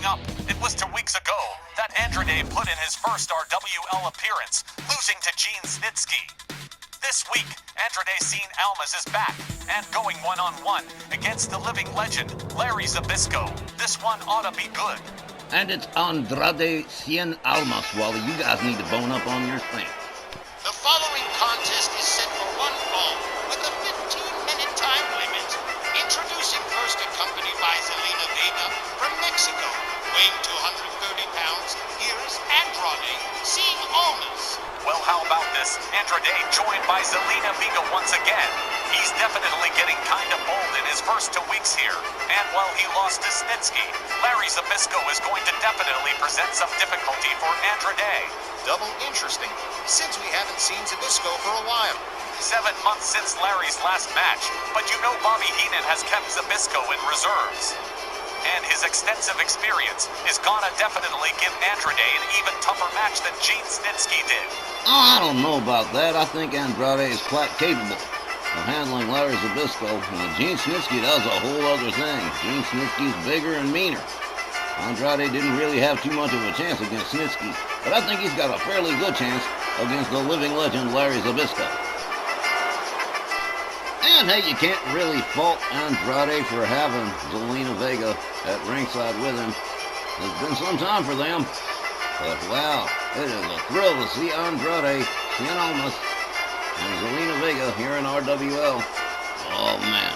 up. It was 2 weeks ago that Andrade put in his first RWL appearance, losing to Gene Snitsky. This week, Andrade Sn Almas is back and going one-on-one against the living legend, Larry Zbyzsko. This one ought to be good. And it's Andrade Sn Almas, Wally. You guys need to bone up on your thing. The following contest is set for one fall with a 15-minute time limit. Introducing first, accompanied by Zelina Vega from Mexico, weighing 230 pounds, here's Andrade Sn Almas. Well, how about this? Andrade joined by Zelina Vega once again. He's definitely getting kind of bold in his first 2 weeks here. And while he lost to Snitsky, Larry Zbyzsko is going to definitely present some difficulty for Andrade. Double interesting, since we haven't seen Zbyzsko for a while. 7 months since Larry's last match, but you know Bobby Heenan has kept Zbyzsko in reserves. And his extensive experience is gonna definitely give Andrade an even tougher match than Gene Snitsky did. Oh, I don't know about that. I think Andrade is quite capable of handling Larry Zbyzsko. Gene Snitsky does a whole other thing. Gene Snitsky's bigger and meaner. Andrade didn't really have too much of a chance against Snitsky, but I think he's got a fairly good chance against the living legend Larry Zbyzsko. And hey, you can't really fault Andrade for having Zelina Vega at ringside with him. It's been some time for them. But wow, it is a thrill to see Andrade Sn Almas and Zelina Vega here in RWL. Oh man,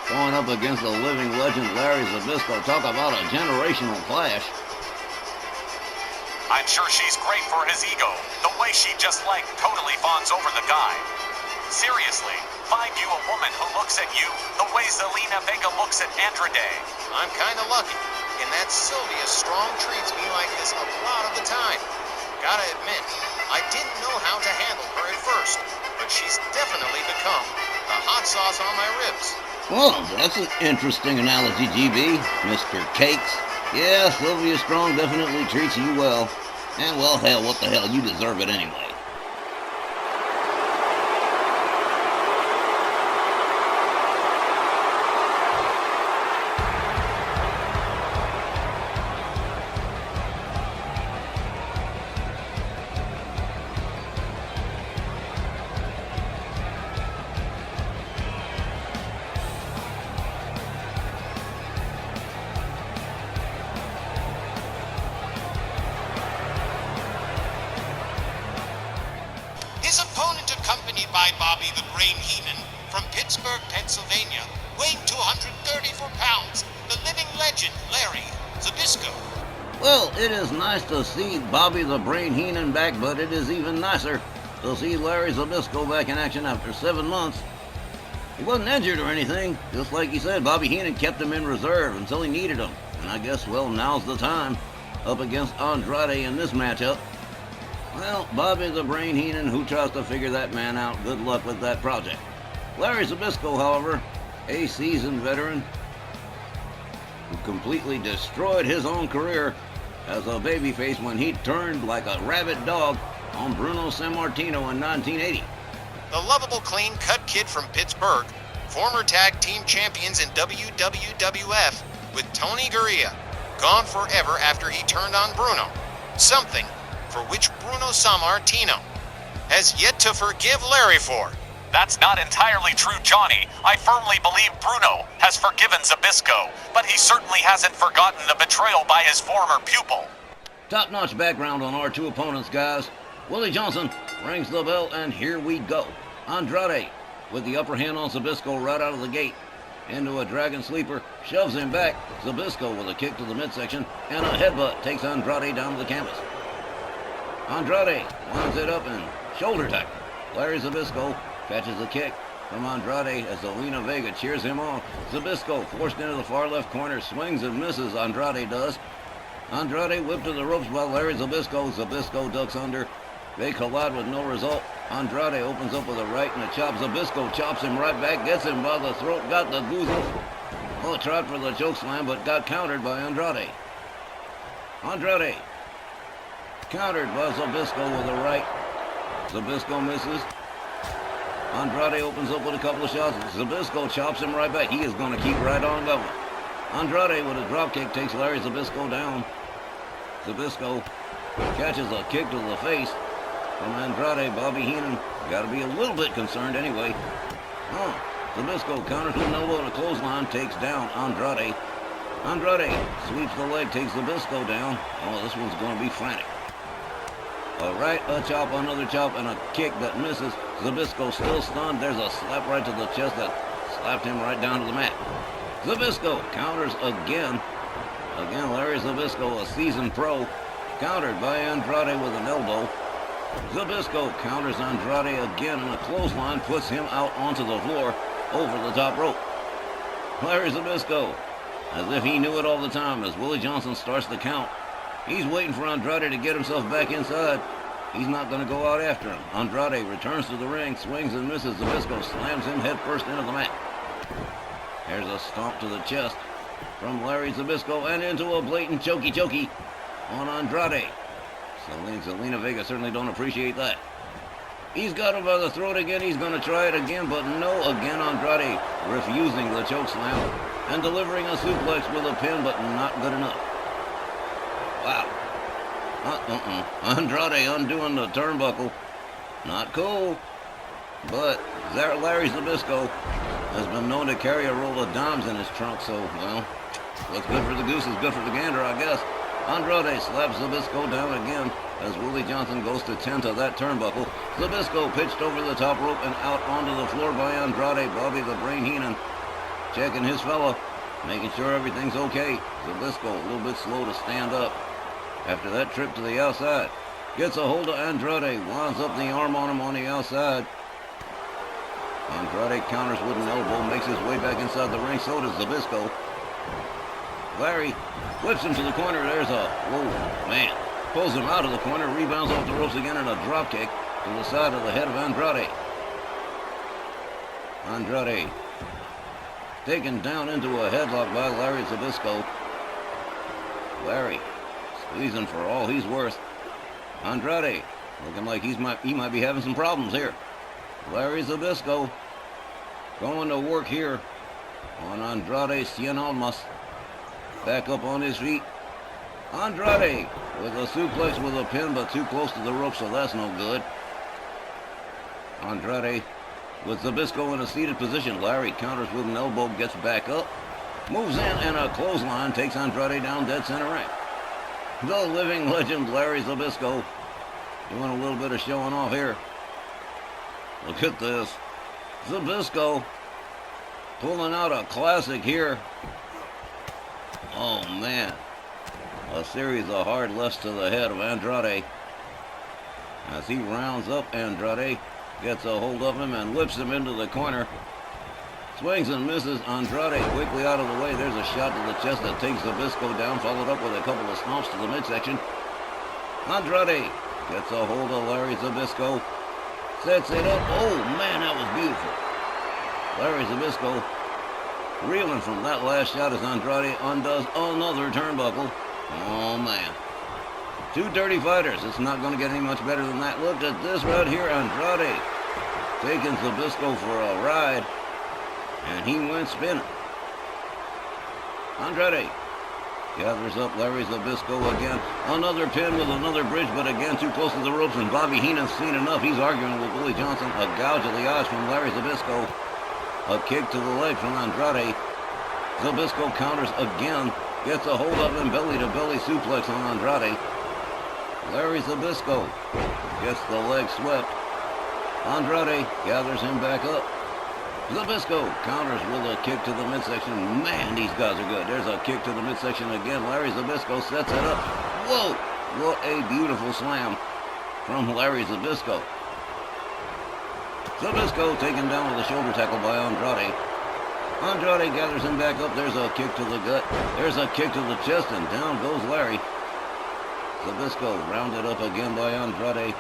going up against the living legend Larry Zbyzsko. Talk about a generational clash. I'm sure she's great for his ego, the way she just totally fawns over the guy. Seriously, find you a woman who looks at you the way Zelina Vega looks at Andrade. I'm kinda lucky, in that Sylvia Strong treats me like this a lot of the time. Gotta admit, I didn't know how to handle her at first, but she's definitely become the hot sauce on my ribs. Well, that's an interesting analogy, GB. Mr. Cakes. Yeah, Sylvia Strong definitely treats you well. And well, hell, what the hell, you deserve it anyway. His opponent, accompanied by Bobby the Brain Heenan from Pittsburgh, Pennsylvania, weighing 234 pounds, the living legend Larry Zbyzsko. Well, it is nice to see Bobby the Brain Heenan back, but it is even nicer to see Larry Zbyzsko back in action after 7 months. He wasn't injured or anything. Just like he said, Bobby Heenan kept him in reserve until he needed him. And I guess, well, now's the time up against Andrade in this matchup. Well, Bobby the Brain Heenan, who tries to figure that man out, good luck with that project. Larry Zbyzsko, however, a seasoned veteran who completely destroyed his own career as a babyface when he turned like a rabid dog on Bruno Sammartino in 1980. The lovable clean-cut kid from Pittsburgh, former tag team champions in WWF with Tony Gurria, gone forever after he turned on Bruno. Something for which Bruno Sammartino has yet to forgive Larry for. That's not entirely true, Johnny. I firmly believe Bruno has forgiven Zbyzsko, but he certainly hasn't forgotten the betrayal by his former pupil. Top-notch background on our two opponents, guys. Willie Johnson rings the bell, and here we go. Andrade with the upper hand on Zbyzsko right out of the gate. Into a dragon sleeper, shoves him back. Zbyzsko with a kick to the midsection, and a headbutt takes Andrade down to the canvas. Andrade winds it up and shoulder tackle. Larry Zbyzsko catches a kick from Andrade as Zelina Vega cheers him on. Zbyzsko forced into the far left corner, swings and misses, Andrade does. Andrade whipped to the ropes by Larry Zbyzsko. Zbyzsko ducks under. They collide with no result. Andrade opens up with a right and a chop. Zbyzsko chops him right back, gets him by the throat, got the goozle. Well, tried for the choke slam, but got countered by Andrade. Andrade countered by Zbyzsko with a right. Zbyzsko misses. Andrade opens up with a couple of shots. Zbyzsko chops him right back. He is going to keep right on going. Andrade with a dropkick takes Larry Zbyzsko down. Zbyzsko catches a kick to the face from Andrade. Bobby Heenan got to be a little bit concerned anyway. Zbyzsko counters with an elbow and a clothesline, takes down Andrade. Andrade sweeps the leg, takes Zbyzsko down. Oh, this one's going to be frantic. A right, a chop, another chop, and a kick that misses. Zbyzsko still stunned. There's a slap right to the chest that slapped him right down to the mat. Zbyzsko counters again. Again, Larry Zbyzsko, a seasoned pro, countered by Andrade with an elbow. Zbyzsko counters Andrade again, and a clothesline puts him out onto the floor over the top rope. Larry Zbyzsko, as if he knew it all the time, as Willie Johnson starts the count. He's waiting for Andrade to get himself back inside. He's not going to go out after him. Andrade returns to the ring, swings and misses. Zbyzsko slams him head first into the mat. There's a stomp to the chest from Larry Zbyzsko and into a blatant chokey on Andrade. Zelina Vega certainly don't appreciate that. He's got him by the throat again. He's going to try it again, but no. Again, Andrade refusing the choke slam and delivering a suplex with a pin, but not good enough. Wow. Andrade undoing the turnbuckle. Not cool. But Larry Zbyzsko has been known to carry a roll of dimes in his trunk, so, well, what's good for the goose is good for the gander, I guess. Andrade slaps Zbyzsko down again as Willie Johnson goes to tend to that turnbuckle. Zbyzsko pitched over the top rope and out onto the floor by Andrade. Bobby the Brain Heenan checking his fella, making sure everything's okay. Zbyzsko a little bit slow to stand up after that trip to the outside. Gets a hold of Andrade, winds up the arm on him on the outside. Andrade counters with an elbow, makes his way back inside the ring. So does Zbyzsko. Larry whips him to the corner. There's a, whoa, man. Pulls him out of the corner, rebounds off the ropes again, and a drop kick to the side of the head of Andrade. Andrade taken down into a headlock by Larry Zbyzsko. Larry squeezing for all he's worth. Andrade looking like he might be having some problems here. Larry Zbyzsko going to work here on Andrade Sn Rl. Back up on his feet. Andrade with a suplex with a pin, but too close to the rope, so that's no good. Andrade with Zbyzsko in a seated position. Larry counters with an elbow, gets back up, moves in, and a clothesline takes Andrade down dead center ring. The living legend Larry Zbyzsko doing a little bit of showing off here. Look at this. Zbyzsko pulling out a classic here. Oh, man. A series of hard lefts to the head of Andrade. As he rounds up Andrade, gets a hold of him and whips him into the corner. Swings and misses. Andrade quickly out of the way. There's a shot to the chest that takes Zbyzsko down, followed up with a couple of stomps to the midsection. Andrade gets a hold of Larry Zbyzsko. Sets it up. Oh, man, that was beautiful. Larry Zbyzsko reeling from that last shot as Andrade undoes another turnbuckle. Oh, man. Two dirty fighters. It's not going to get any much better than that. Look at this right here. Andrade taking Zbyzsko for a ride, and he went spinning. Andrade gathers up Larry Zbyzsko again. Another pin with another bridge, but again too close to the ropes, and Bobby Heenan's seen enough. He's arguing with Willie Johnson. A gouge of the eyes from Larry Zbyzsko. A kick to the leg from Andrade. Zbyzsko counters again. Gets a hold of him, belly-to-belly suplex on Andrade. Larry Zbyzsko gets the leg swept. Andrade gathers him back up. Zbyzsko counters with a kick to the midsection. Man, these guys are good. There's a kick to the midsection again. Larry Zbyzsko sets it up. Whoa! What a beautiful slam from Larry Zbyzsko. Zbyzsko taken down with a shoulder tackle by Andrade. Andrade gathers him back up. There's a kick to the gut. There's a kick to the chest, and down goes Larry. Zbyzsko rounded up again by Andrade.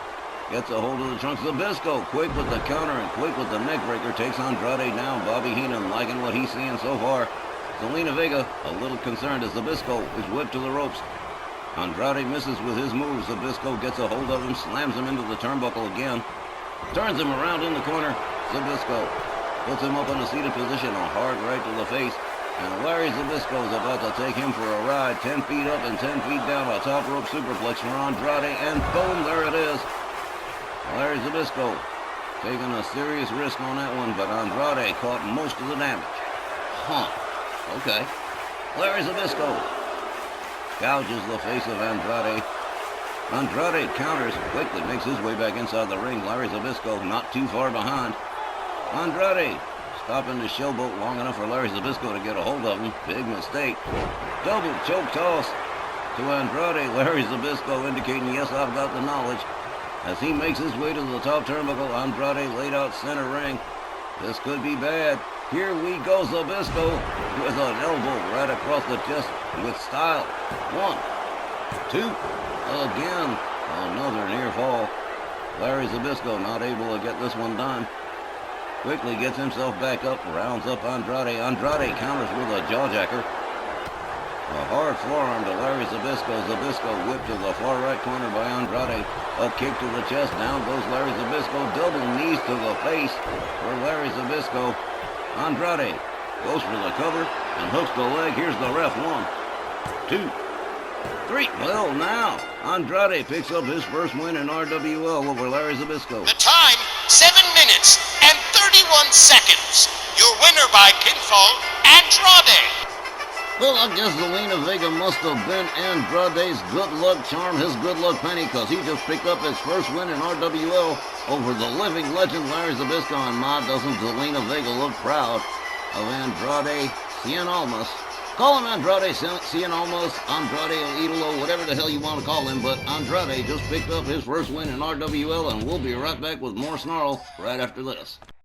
Gets a hold of the trunk. Zbyzsko quick with the counter and quick with the neck breaker. Takes Andrade down. Bobby Heenan liking what he's seeing so far. Zelina Vega a little concerned as Zbyzsko is whipped to the ropes. Andrade misses with his moves. Zbyzsko gets a hold of him, slams him into the turnbuckle again. Turns him around in the corner. Zbyzsko puts him up in a seated position. A hard right to the face. And Larry Zbyzko is about to take him for a ride, 10 feet up and 10 feet down, a top rope superplex for Andrade, and boom, there it is. Larry Zbyzko taking a serious risk on that one, but Andrade caught most of the damage. Okay. Larry Zbyzko gouges the face of Andrade. Andrade counters, quickly makes his way back inside the ring. Larry Zbyzko not too far behind. Andrade stopping the showboat long enough for Larry Zbyzko to get a hold of him. Big mistake. Double choke toss to Andrade. Larry Zbyzko indicating, yes, I've got the knowledge. As he makes his way to the top turnbuckle, Andrade laid out center ring. This could be bad. Here we go, Zbyzko with an elbow right across the chest with style. 1, 2, again. Another near fall. Larry Zbyzko not able to get this one done. Quickly gets himself back up, rounds up Andrade. Andrade counters with a jawjacker. A hard forearm to Larry Zbyzko. Zbyzko whipped to the far right corner by Andrade. A kick to the chest. Down goes Larry Zbyzko. Double knees to the face for Larry Zbyzko. Andrade goes for the cover and hooks the leg. Here's the ref. 1, 2, 3. Well, now Andrade picks up his first win in RWL over Larry Zbyzko. The time, 7 minutes and 31 seconds. Your winner by pinfall, Andrade. Well, I guess Zelina Vega must have been Andrade's good luck charm, his good luck penny, because he just picked up his first win in RWL over the living legend Larry Zbyzko. And my, doesn't Zelina Vega look proud of Andrade Cien Almas. Call him Andrade Cien Almas, Andrade El Idolo, whatever the hell you want to call him, but Andrade just picked up his first win in RWL, and we'll be right back with more Snarl right after this.